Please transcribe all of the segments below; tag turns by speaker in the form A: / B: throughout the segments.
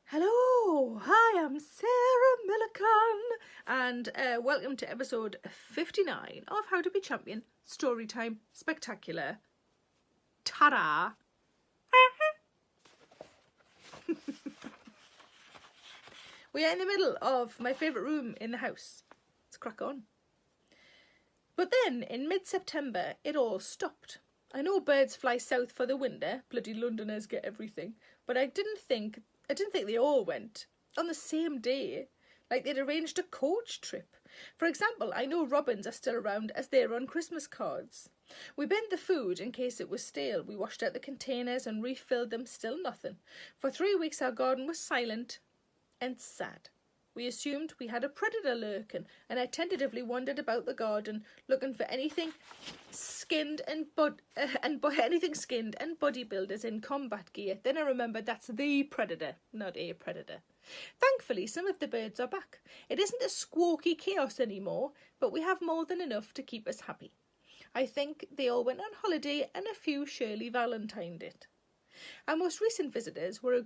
A: Hello, hi, I'm Sarah Millican, and welcome to episode 59 of How to Be Champion Storytime Spectacular. Ta-da! We are in the middle of my favourite room in the house. Let's crack on. But then, in mid-September, it all stopped. I know birds fly south for the winter, bloody Londoners get everything, but I didn't think they all went on the same day, like they'd arranged a coach trip. For example, I know robins are still around as they run Christmas cards. We binned the food in case it was stale. We washed out the containers and refilled them, still nothing. For 3 weeks our garden was silent and sad. We assumed we had a predator lurking, and I tentatively wandered about the garden looking for anything skinned and bodybuilders in combat gear. Then I remembered that's the predator, not a predator. Thankfully, some of the birds are back. It isn't a squawky chaos anymore, but we have more than enough to keep us happy. I think they all went on holiday, and a few surely Valentine'd it. Our most recent visitors were a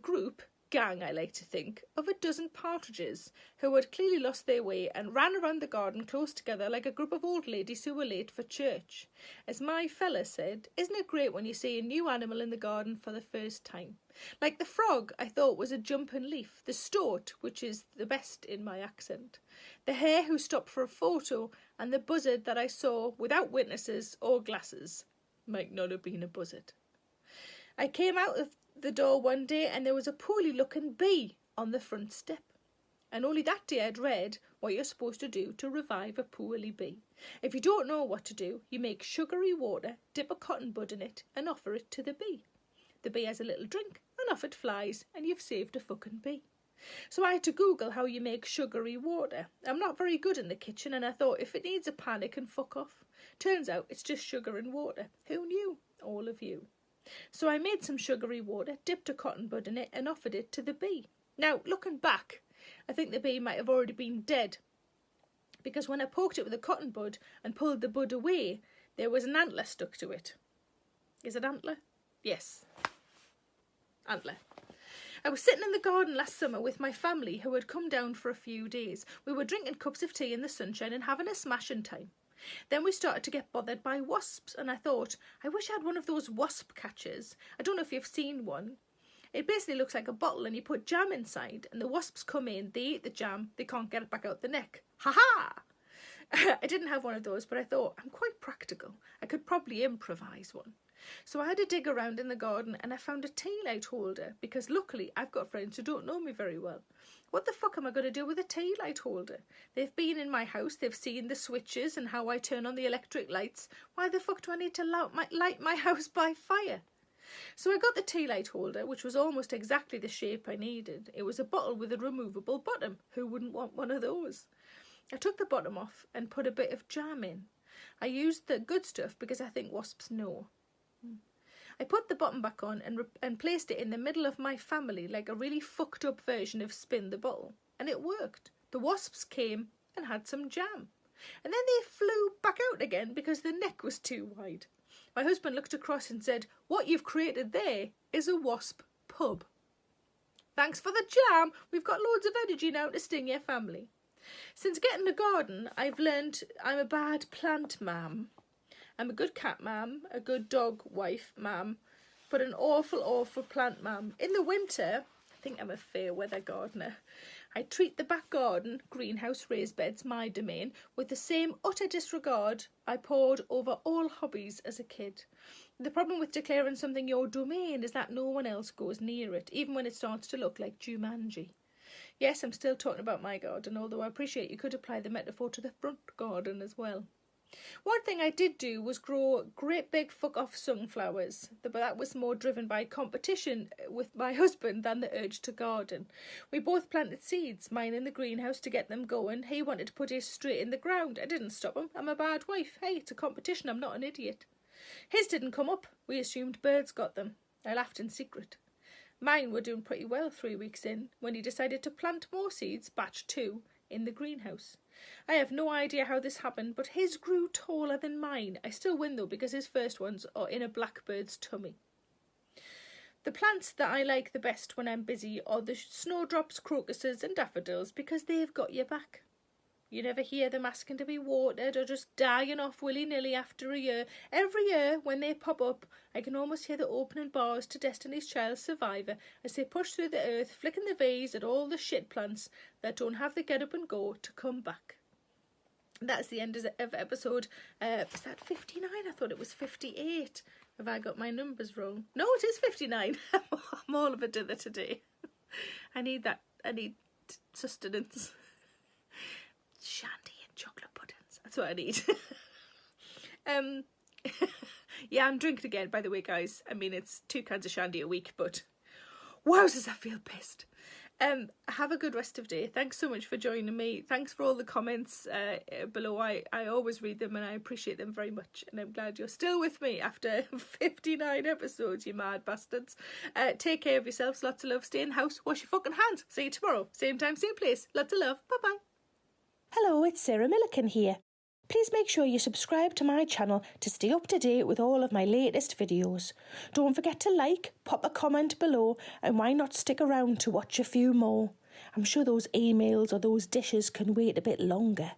A: gang I like to think, of a dozen partridges who had clearly lost their way and ran around the garden close together like a group of old ladies who were late for church. As my fella said, isn't it great when you see a new animal in the garden for the first time? Like the frog I thought was a jumping leaf, the stoat, which is the best in my accent, the hare who stopped for a photo, and the buzzard that I saw without witnesses or glasses. Might not have been a buzzard. I came out of the door one day and there was a poorly looking bee on the front step. And only that day I'd read what you're supposed to do to revive a poorly bee. If you don't know what to do, you make sugary water, dip a cotton bud in it and offer it to the bee. The bee has a little drink and off it flies and you've saved a fucking bee. So I had to Google how you make sugary water. I'm not very good in the kitchen and I thought if it needs a pan it can fuck off. Turns out it's just sugar and water. Who knew? All of you. So I made some sugary water, dipped a cotton bud in it and offered it to the bee. Now, looking back, I think the bee might have already been dead, because when I poked it with a cotton bud and pulled the bud away, there was an antler stuck to it. Is it antler? Yes. Antler. I was sitting in the garden last summer with my family who had come down for a few days. We were drinking cups of tea in the sunshine and having a smashing time. Then we started to get bothered by wasps, and I thought, I wish I had one of those wasp catchers. I don't know if you've seen one. It basically looks like a bottle and you put jam inside and the wasps come in, they eat the jam, they can't get it back out the neck. Ha-ha! I didn't have one of those, but I thought, I'm quite practical. I could probably improvise one. So I had to dig around in the garden and I found a tea light holder because luckily I've got friends who don't know me very well. What the fuck am I going to do with a tea light holder? They've been in my house, they've seen the switches and how I turn on the electric lights. Why the fuck do I need to light my house by fire? So I got the tea light holder, which was almost exactly the shape I needed. It was a bottle with a removable bottom. Who wouldn't want one of those? I took the bottom off and put a bit of jam in. I used the good stuff because I think wasps know. I put the bottom back on and placed it in the middle of my family like a really fucked up version of Spin the Bottle. And it worked. The wasps came and had some jam. And then they flew back out again because the neck was too wide. My husband looked across and said, what you've created there is a Wasp Pub. Thanks for the jam. We've got loads of energy now to sting your family. Since getting the garden, I've learned I'm a bad plant mam. I'm a good cat mam, a good dog wife mam, but an awful plant mam. In the winter, I think I'm a fair weather gardener. I treat the back garden, greenhouse, raised beds, my domain, with the same utter disregard I poured over all hobbies as a kid. The problem with declaring something your domain is that no one else goes near it, even when it starts to look like Jumanji. Yes, I'm still talking about my garden, although I appreciate you could apply the metaphor to the front garden as well. One thing I did do was grow great big fuck-off sunflowers, but that was more driven by competition with my husband than the urge to garden. We both planted seeds, mine in the greenhouse to get them going. He wanted to put his straight in the ground. I didn't stop him. I'm a bad wife. Hey, it's a competition. I'm not an idiot. His didn't come up. We assumed birds got them. I laughed in secret. Mine were doing pretty well 3 weeks in when he decided to plant more seeds, batch 2, in the greenhouse. I have no idea how this happened, but his grew taller than mine. I still win though because his first ones are in a blackbird's tummy. The plants that I like the best when I'm busy are the snowdrops, crocuses and daffodils, because they've got your back. You never hear them asking to be watered or just dying off willy-nilly after a year. Every year when they pop up, I can almost hear the opening bars to Destiny's Child Survivor as they push through the earth, flicking the V's at all the shit plants that don't have the get up and go to come back. That's the end of episode, was that 59? I thought it was 58. Have I got my numbers wrong? No, it is 59. I'm all of a dither today. I need sustenance. Shandy and chocolate puddings. That's what I need. Yeah, I'm drinking again, by the way, guys. I mean, it's 2 cans of shandy a week, but wowzers, I feel pissed. Have a good rest of day. Thanks so much for joining me. Thanks for all the comments below. I always read them and I appreciate them very much. And I'm glad you're still with me after 59 episodes, you mad bastards. Take care of yourselves. Lots of love. Stay in the house. Wash your fucking hands. See you tomorrow. Same time, same place. Lots of love. Bye-bye.
B: Hello, it's Sarah Millican here. Please make sure you subscribe to my channel to stay up to date with all of my latest videos. Don't forget to like, pop a comment below, and why not stick around to watch a few more? I'm sure those emails or those dishes can wait a bit longer.